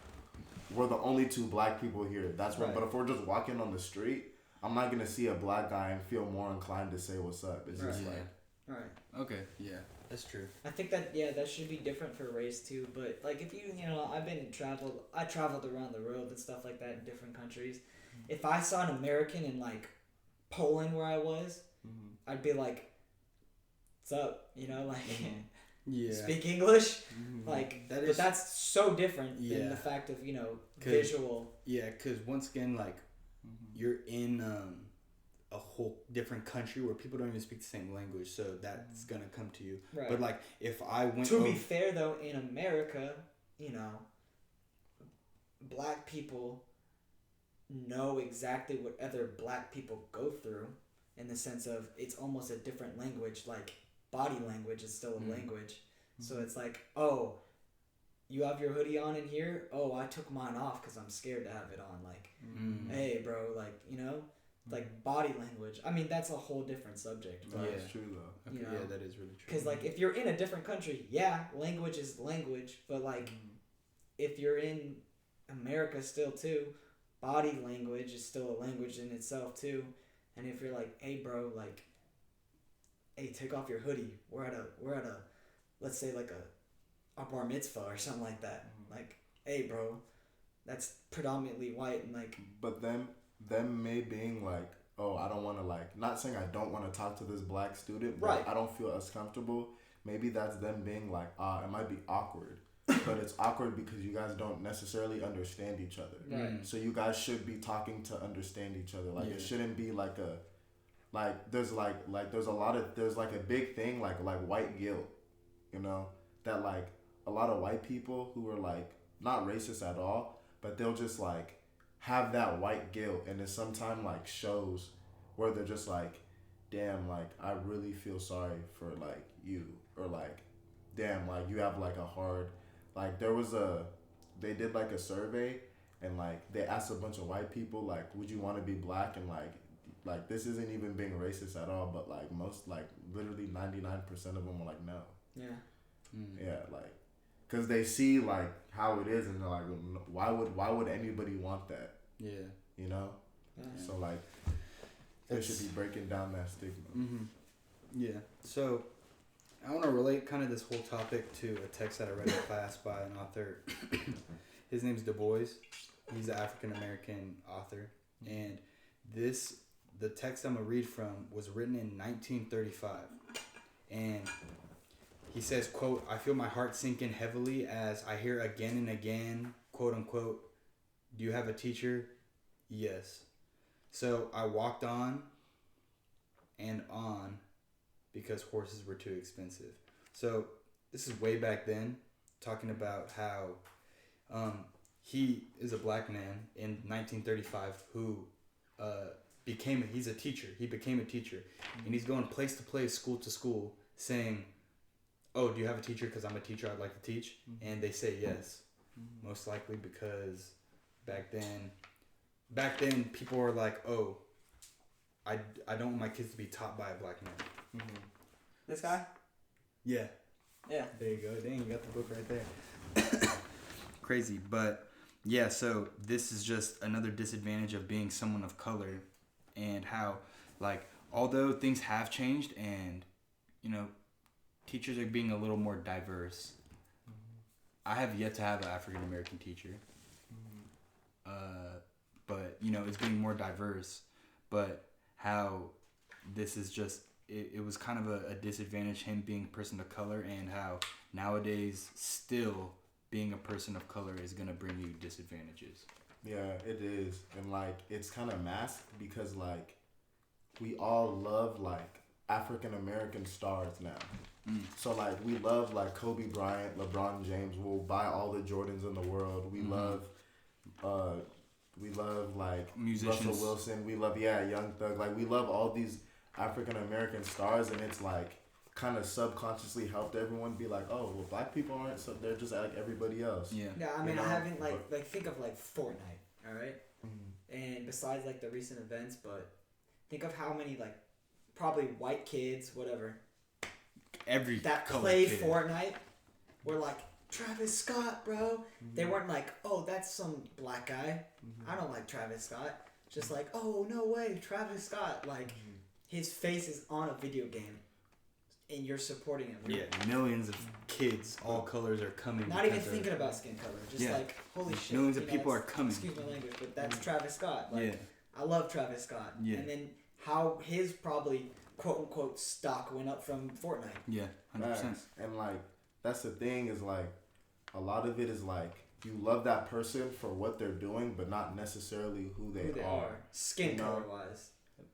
we're the only 2 black people here. That's what. But if we're just walking on the street, I'm not gonna see a black guy and feel more inclined to say what's up. It's just like, Okay, yeah, that's true. I think that that should be different for race too. But, like, if you know, I traveled around the world and stuff like that in different countries. If I saw an American in, like, Poland where I was, I'd be like, "What's up?" You know, like, speak English, like. But that's so different than the fact of, you know, visual. Yeah, because once again, like, you're in a whole different country where people don't even speak the same language, so that's gonna come to you. Right. But, like, if I went to be fair though, in America, you know, black people know exactly what other black people go through, in the sense of it's almost a different language. Like, body language is still a language. So it's like, oh, you have your hoodie on in here? Oh, I took mine off because I'm scared to have it on. Like, hey, bro, like, you know, like, body language. I mean, that's a whole different subject. But, that's true though. Okay, you know, yeah, that is really true. Because, like, if you're in a different country, language is language, but, like, if you're in America still too, body language is still a language in itself too. And if you're like, hey bro, like, hey, take off your hoodie. We're at a let's say like a bar mitzvah or something like that. Like, hey bro, that's predominantly white and like. But them may being like, oh, I don't want to like, not saying I don't want to talk to this black student, but Right. I don't feel as comfortable. Maybe that's them being like, it might be awkward, but it's awkward because you guys don't necessarily understand each other. Right. So you guys should be talking to understand each other. Like it shouldn't be like a, like there's there's like a big thing like white guilt, you know, that like a lot of white people who are like not racist at all, but they'll just like have that white guilt, and it sometimes like shows where they're just like, damn, like I really feel sorry for like you, or like, damn, like you have like a hard, like they did like a survey, and like they asked a bunch of white people like, would you want to be black, and like this isn't even being racist at all, but like most, like literally 99% of them were like no. Yeah. Yeah, like, cause they see like how it is, and they're like, why would anybody want that? Yeah. You know. Yeah. So like, they should be breaking down that stigma. Mm-hmm. Yeah. So I want to relate kind of this whole topic to a text that I read in class by an author. His name's Du Bois. He's an African American author, and the text I'm gonna read from was written in 1935, and he says, quote, "I feel my heart sinking heavily as I hear again and again, quote unquote, do you have a teacher? Yes. So I walked on and on because horses were too expensive." So this is way back then, talking about how he is a black man in 1935 who he's a teacher. He became a teacher, and he's going place to place, school to school, saying, "Oh, do you have a teacher? Because I'm a teacher. I'd like to teach." And they say yes, most likely because back then people were like, "Oh, I don't want my kids to be taught by a black man." This guy? Yeah. Yeah. There you go. Dang, you got the book right there. Crazy, but yeah. So this is just another disadvantage of being someone of color, and how, like, although things have changed, and you know, teachers are being a little more diverse. I have yet to have an African American teacher. But you know, it's being more diverse. But how this is just it was kind of a disadvantage, him being a person of color, and how nowadays still being a person of color is gonna bring you disadvantages. Yeah, it is, and like it's kind of masked because like we all love like African American stars now. So like we love like Kobe Bryant, LeBron James. We'll buy all the Jordans in the world. We love like musicians. Russell Wilson. We love Young Thug. Like we love all these African American stars, and it's like kind of subconsciously helped everyone be like, oh, well, black people aren't, so they're just like everybody else. Yeah, I mean, you know? I haven't like think of like Fortnite, all right? And besides like the recent events, but think of how many like probably white kids, whatever, Every that colored play kid. Fortnite were like, Travis Scott, bro. They weren't like, oh, that's some black guy. I don't like Travis Scott. Just like, oh, no way, Travis Scott. Like, his face is on a video game, and you're supporting him. Yeah, millions of kids, all colors are coming. Not even because thinking of- about skin color. Just Yeah. like, holy shit. Millions of you know, people that's- are coming. Excuse my language, but that's Travis Scott. Like, Yeah. I love Travis Scott. Yeah. And then how his probably quote unquote stock went up from Fortnite. Yeah, 100%. Facts. And like that's the thing is like a lot of it is like you love that person for what they're doing, but not necessarily who they are. Skin You know? color wise.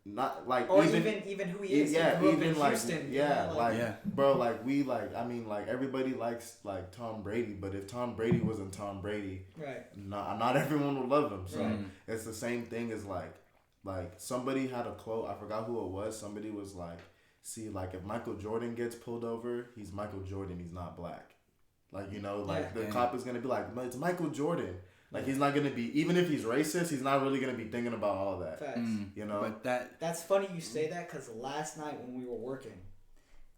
Not like Or even who he is. He Yeah, grew up even in like Houston, yeah, you know, like Yeah. bro, like we like I mean like everybody likes like Tom Brady, but if Tom Brady wasn't Tom Brady, right. not everyone would love him. So Right. it's the same thing as like somebody had a quote, I forgot who it was. Somebody was like, see, like if Michael Jordan gets pulled over, he's Michael Jordan, he's not black. Like, you know, like Yeah. the cop is gonna be like, it's Michael Jordan. Like he's not gonna be, even if he's racist, he's not really gonna be thinking about all that. Facts. You know? But That's funny you say that because last night when we were working,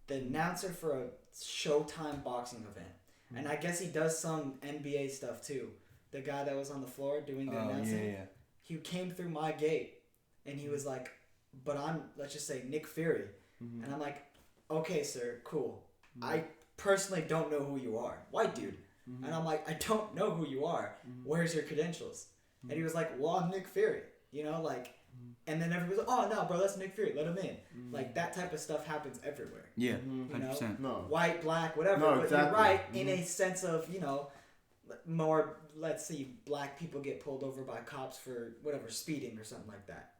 the announcer for a Showtime boxing event, and I guess he does some NBA stuff too. The guy that was on the floor doing the announcing. yeah. he came through my gate, and he was like, but I'm, let's just say, Nick Fury. And I'm like, okay, sir, cool. I personally don't know who you are. White dude. And I'm like, I don't know who you are. Where's your credentials? And he was like, well, I'm Nick Fury. You know, like, and then everybody's like, oh, no, bro, that's Nick Fury. Let him in. Like, that type of stuff happens everywhere. Yeah, 100%. You know? No. White, black, whatever. No, but exactly. you're right in a sense of, you know, more, let's see, black people get pulled over by cops for whatever, speeding or something like that.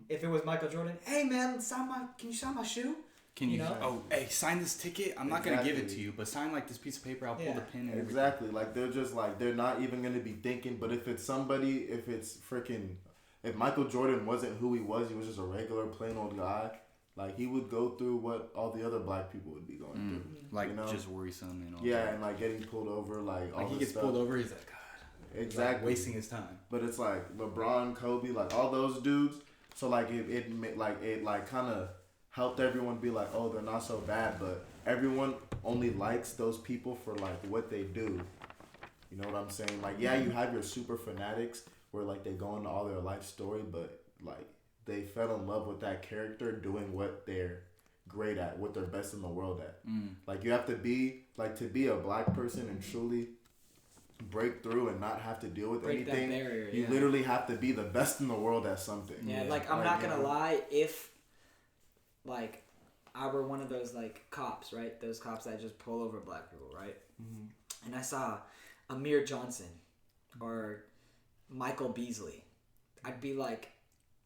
If it was Michael Jordan, hey man, can you sign my shoe? Can you? know? Oh, hey, sign this ticket. I'm not gonna give it to you, but sign like this piece of paper. I'll pull the pin. And exactly. Like they're just like they're not even gonna be thinking. But if it's if Michael Jordan wasn't who he was just a regular plain old guy. Like he would go through what all the other black people would be going through. Like, you know? just worrisome and all that. Yeah, and like getting pulled over, like all he this gets stuff. pulled over. He's like, God, exactly, like wasting his time. But it's like LeBron, Kobe, like all those dudes. So like it kind of helped everyone be like, oh, they're not so bad. But everyone only likes those people for like what they do. You know what I'm saying? Like, yeah, you have your super fanatics where like they go into all their life story, but like they fell in love with that character doing what they're great at, what they're best in the world at. Like you have to be like to be a black person and truly break through and not have to deal with anything. That barrier, you literally have to be the best in the world at something. Yeah, like I'm not gonna lie, if like I were one of those like cops, right? Those cops that just pull over black people, right? And I saw Amir Johnson or Michael Beasley, I'd be like,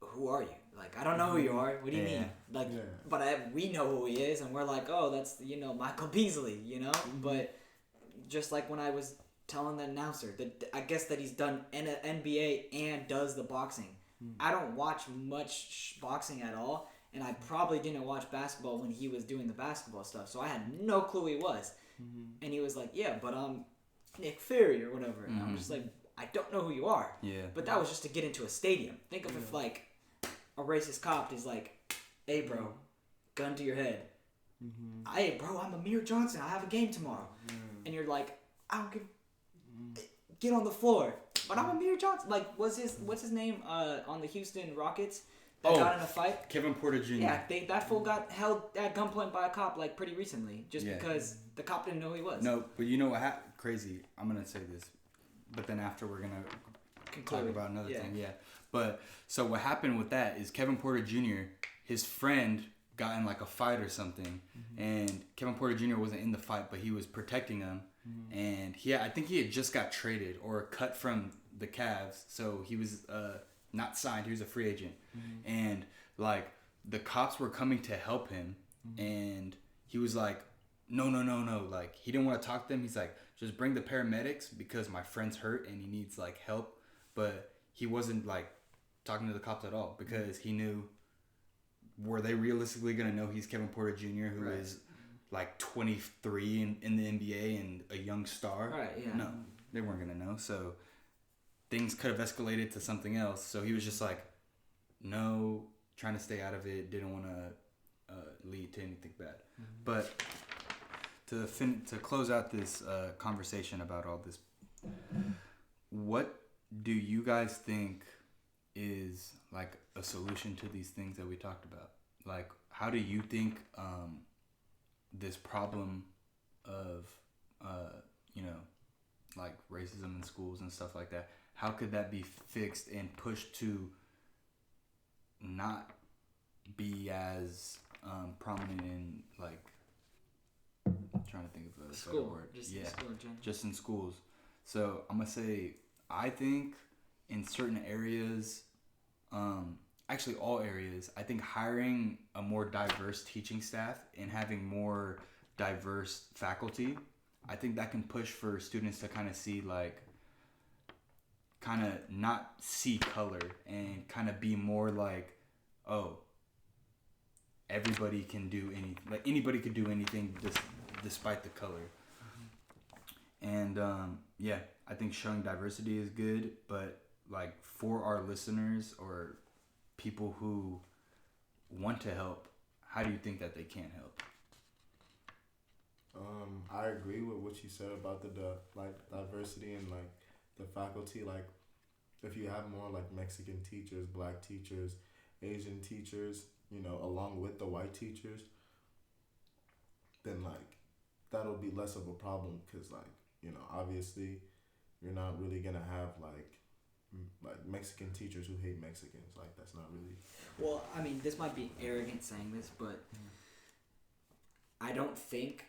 who are you? Like, I don't know who you are. What do you mean? Like, but we know who he is, and we're like, oh, that's, you know, Michael Beasley, you know? But just like when I was telling the announcer that I guess that he's done NBA and does the boxing. I don't watch much boxing at all, and I probably didn't watch basketball when he was doing the basketball stuff, so I had no clue who he was. And he was like, yeah, but I'm Nick Fury or whatever. And I'm just like, I don't know who you are. Yeah. But that was just to get into a stadium. Think of if like a racist cop is like, hey bro, gun to your head. Hey bro, I'm Amir Johnson. I have a game tomorrow. And you're like, I don't give. Get on the floor. But I'm Amir Johnson. Like, what's his name on the Houston Rockets that got in a fight? Kevin Porter Jr. Yeah, that fool got held at gunpoint by a cop like pretty recently, just because the cop didn't know who he was. No, but you know what happened? Crazy. I'm gonna say this, but then after we're gonna talk about another thing. Yeah. But so what happened with that is Kevin Porter Jr. His friend got in like a fight or something, and Kevin Porter Jr. wasn't in the fight, but he was protecting him. And I think he had just got traded or cut from the Cavs, so he was not signed. He was a free agent, and like the cops were coming to help him, and he was like, no, like he didn't want to talk to them. He's like, just bring the paramedics because my friend's hurt and he needs like help, but he wasn't like talking to the cops at all because he knew, were they realistically gonna know he's Kevin Porter Jr. who is like 23 in the NBA and a young star? Right, yeah. No, they weren't going to know. So things could have escalated to something else. So he was just like, no, trying to stay out of it, didn't want to lead to anything bad. But to close out this conversation about all this, what do you guys think is like a solution to these things that we talked about? Like, how do you think this problem of like racism in schools and stuff like that, how could that be fixed and pushed to not be as prominent in, like, I'm trying to think of a school better word. just in school in general. Just in schools. So I'm gonna say, I think in certain areas, actually all areas, I think hiring a more diverse teaching staff and having more diverse faculty, I think that can push for students to kind of see, like, kind of not see color and kind of be more like, oh, everybody can do anything, like anybody could do anything despite the color. And I think showing diversity is good, but like for our listeners or people who want to help, how do you think that they can help? I agree with what you said about the like diversity and like the faculty. Like if you have more like Mexican teachers, black teachers, Asian teachers, you know, along with the white teachers, then like that'll be less of a problem because like, you know, obviously you're not really gonna have like Mexican teachers who hate Mexicans. Like that's not really. Well, I mean, this might be arrogant saying this, but I don't think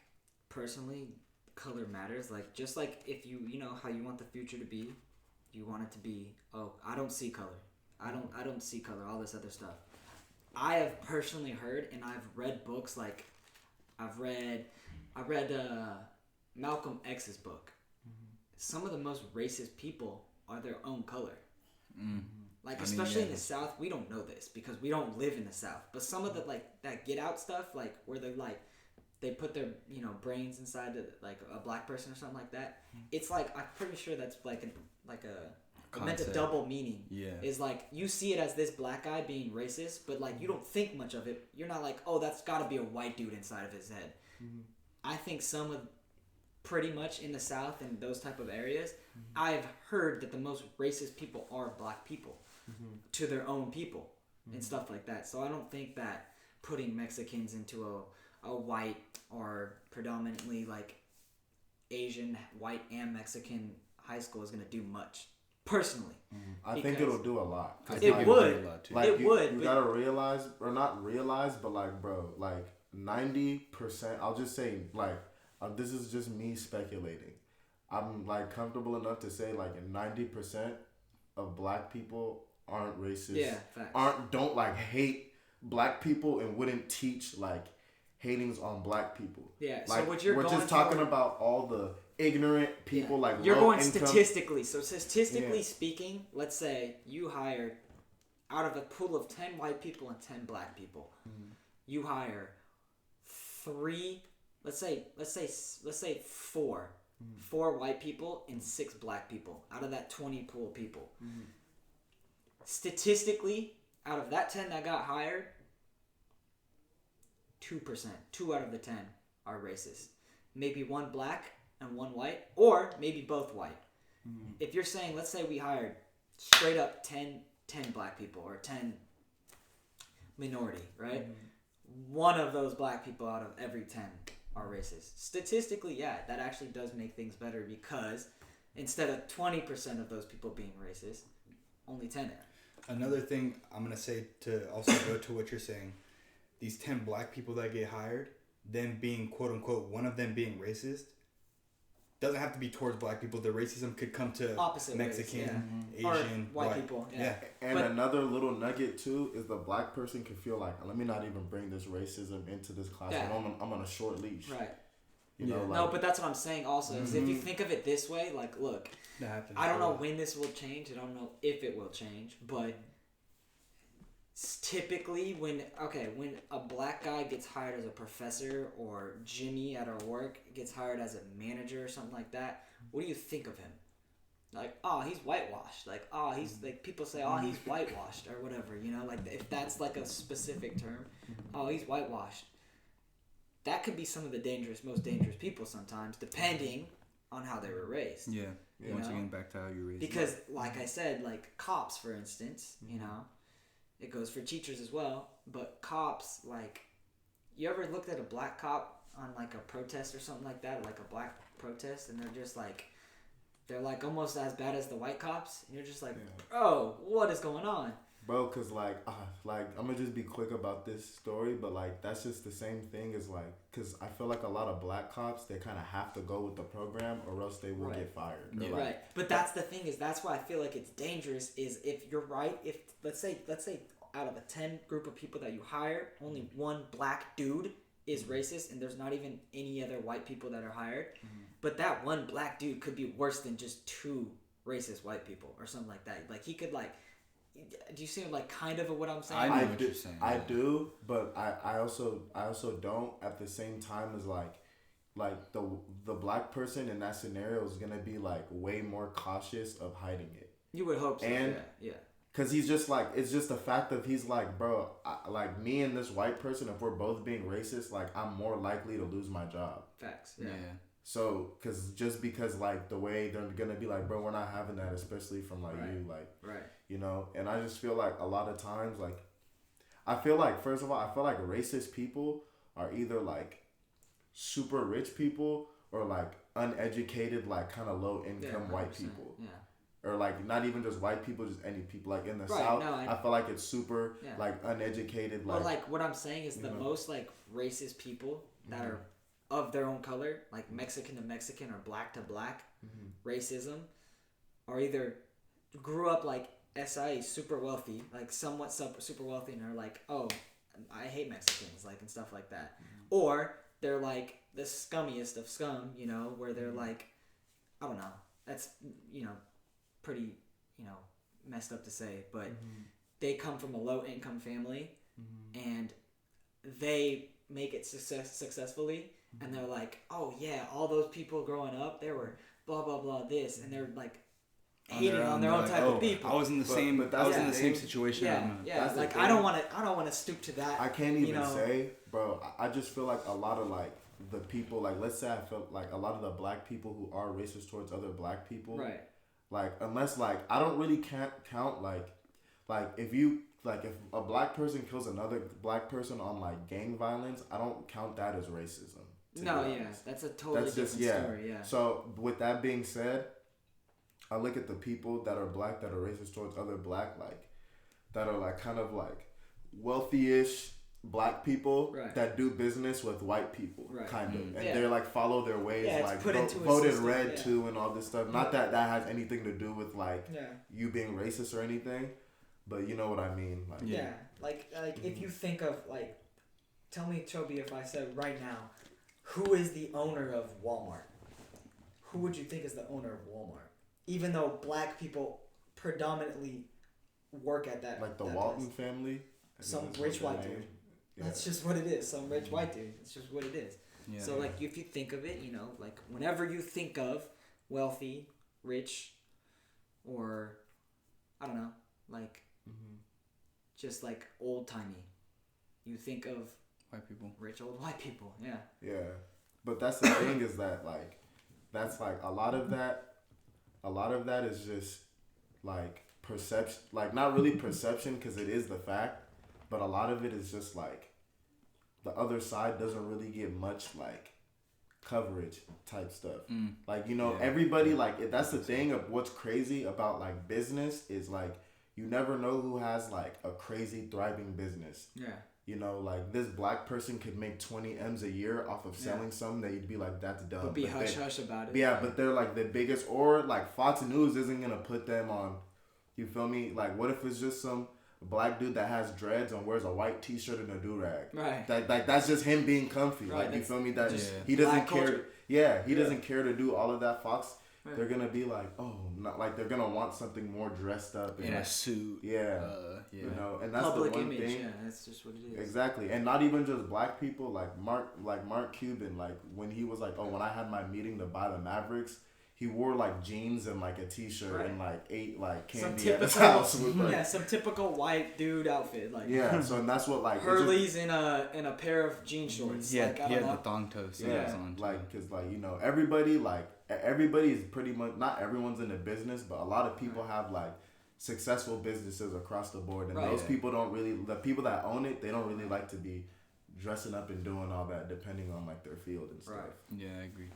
personally color matters. Like just like if you know how you want the future to be, you want it to be. Oh, I don't see color. I don't see color. All this other stuff. I have personally heard, and I've read books like I read Malcolm X's book. Some of the most racist people are their own color. Like especially in the South, we don't know this because we don't live in the South. But some of the like that Get Out stuff, like where they're like they put their brains inside like a black person or something like that. It's like I'm pretty sure that's like a meant a double meaning. Yeah. Is like you see it as this black guy being racist, but like you don't think much of it. You're not like, oh, that's got to be a white dude inside of his head. I think some of pretty much in the South and those type of areas, I've heard that the most racist people are black people to their own people and stuff like that. So I don't think that putting Mexicans into a white or predominantly like Asian, white and Mexican high school is going to do much. Personally, I think it'll do a lot. It would. Like it would. You gotta realize, or not realize, but like, bro, like 90%. I'll just say, like, this is just me speculating. I'm like comfortable enough to say like 90% of black people aren't racist. Yeah, facts. Don't like hate black people and wouldn't teach like hatings on black people. Yeah. Like, so what you're we're going just talking about all the ignorant people like you're low going income. statistically. So statistically speaking, let's say you hired out of a pool of 10 white people and 10 black people, you hire 3. Let's say 4 white people and 6 black people out of that 20 pool of people. Statistically, out of that 10 that got hired, 2%, 2 out of the 10 are racist. Maybe 1 black and 1 white, or maybe both white. If you're saying, let's say we hired straight up 10 black people or 10 minority, right? One of those black people out of every 10 are racist. Statistically, yeah, that actually does make things better because instead of 20% of those people being racist, only 10 are. Another thing I'm going to say to also go to what you're saying, these 10 black people that get hired, them being quote unquote, one of them being racist, doesn't have to be towards black people. The racism could come to opposite Mexican, ways, Asian, or white people. Yeah. And another little nugget too is the black person can feel like, let me not even bring this racism into this classroom. Yeah. I'm on a short leash. Right. You know, like, no, but that's what I'm saying also. Is if you think of it this way, like, look, I don't know when this will change. I don't know if it will change, but typically when a black guy gets hired as a professor or Jimmy at our work gets hired as a manager or something like that, what do you think of him? Like, oh, he's whitewashed. Like, oh, he's like, people say, oh, he's whitewashed or whatever, you know, like if that's like a specific term, oh, he's whitewashed. That could be some of the most dangerous people sometimes, depending on how they were raised. Yeah. Once know? Again, back to how you raised. Because, like I said, like cops, for instance, you know, it goes for teachers as well. But cops, like, you ever looked at a black cop on like a protest or something like that, like a black protest, and they're like almost as bad as the white cops, and you're just like, bro, what is going on? Bro, cause like I'm gonna just be quick about this story, but like that's just the same thing as like, cause I feel like a lot of black cops, they kind of have to go with the program or else they will get fired. Yeah. Like, Right, but that's the thing that's why I feel like it's dangerous. Is if you're right, if let's say out of a 10 group of people that you hire, only 1 black dude is racist, and there's not even any other white people that are hired, but that 1 black dude could be worse than just 2 racist white people or something like that. Like he could like. Do you see like kind of what I'm saying? I know what you're saying. I do, but I also don't at the same time as like the black person in that scenario is gonna be like way more cautious of hiding it. You would hope so. And yeah. Cause he's just like, it's just the fact of he's like, bro, like me and this white person, if we're both being racist, like I'm more likely to lose my job. Facts. Yeah. So, just because like the way they're gonna be like, bro, we're not having that, especially from like Right. you, like, Right. you know. And I just feel like a lot of times, like, I feel like first of all, I feel like racist people are either like super rich people or like uneducated, like kind of low income white 100%. people. Yeah. Or like not even just white people, just any people. Like in the Right, South, no, I feel like it's super Yeah. like uneducated. Well, Like, like what I'm saying is you the know. most like racist people that are of their own color, like Mexican to Mexican or black to black, racism, are either grew up like SIA super wealthy, like somewhat super wealthy, and are like, oh, I hate Mexicans, like and stuff like that, or they're like the scummiest of scum, you know, where they're like, I don't know, that's pretty messed up to say, but they come from a low income family and they make it successfully, and they're like, oh yeah, all those people growing up, they were blah blah blah this, and they're like hating on their own type of people. I was in the same. but I was that's in the the same thing. situation. Yeah, That's the like thing. I don't want to stoop to that. I can't even know. say, bro. I just feel like a lot of like the people, like let's say I feel like a lot of the black people who are racist towards other black people, Right. Like unless like I don't really can't count like if you like if a black person kills another black person on like gang violence, I don't count that as racism. No, yeah, that's a totally That's different just story. Yeah. So with that being said, I look at the people that are black that are racist towards other black, like that are like kind of like wealthy-ish black people Right. that do business with white people, Right. kind of, and Yeah. they're like follow their ways, Yeah, it's like put into a voted system, red yeah. too, and all this stuff. Not that has anything to do with like Yeah. you being racist or anything, but you know what I mean. Like, Yeah. Like if you think of like, tell me, Chobi, if I said right now, who is the owner of Walmart? Who would you think is the owner of Walmart? Even though black people predominantly work at that. like the that Walton place. family. I think Some that's rich what white their dude. name- Yeah. That's just what it is. Some rich white dude. It's just what it is. Yeah. So like if you think of it, like whenever you think of wealthy, rich, or I don't know, like just like old timey, you think of white people. rich old white people. Yeah. Yeah, but that's the thing is that like that's like a lot of that is just like perception, like not really perception because it is the fact, but a lot of it is just like the other side doesn't really get much like coverage type stuff. Like everybody like that's the thing of what's crazy about like business is like you never know who has like a crazy thriving business. Yeah. Like this black person could make 20 M's a year off of selling something that you'd be like, that's dumb. But be hush hush about it. Yeah, but they're like the biggest, or like Fox News isn't gonna put them on. You feel me? Like, what if it's just some black dude that has dreads and wears a white T-shirt and a do-rag? Right. That's just him being comfy. Right, Like, you feel me? That just he doesn't black care. culture. Yeah, he doesn't care to do all of that. Fox, Right. they're gonna be like, oh, not like they're gonna want something more dressed up and In a suit. yeah, Yeah. you know, and that's Public the one image. thing. Yeah, that's just what it is. Exactly, and not even just black people. Like Mark Cuban, like when he was like, oh, when I had my meeting to buy the Mavericks, he wore like jeans and like a T-shirt Right. and like ate like Some candy at his typical, house. With, like, yeah, some typical white dude outfit, like yeah. So and that's what like it's just- Hurley's in a pair of jean shorts. Yeah, like, I he don't had know. the thong toes. yeah, on too. like because like everybody is pretty much not everyone's in the business, but a lot of people have like successful businesses across the board, and Right. those people don't really the people that own it, they don't really like to be dressing up and doing all that depending on like their field and stuff. Right. Yeah, I agree.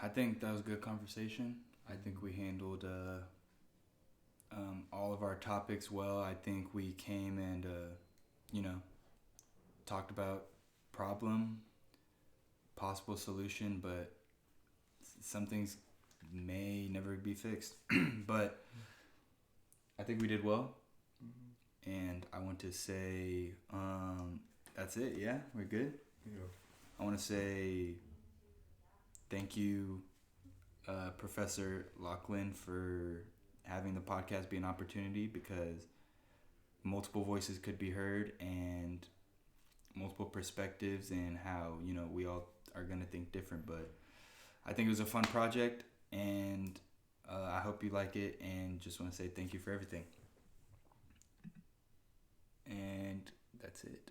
I think that was a good conversation. I think we handled all of our topics well. I think we came and talked about problem, possible solution, but some things may never be fixed. But I think we did well. And I want to say that's it. Yeah, we're good. Yeah. I want to say thank you, Professor Lachlan, for having the podcast be an opportunity, because multiple voices could be heard and multiple perspectives, and how we all are going to think different. But I think it was a fun project, and I hope you like it, and just want to say thank you for everything. And that's it.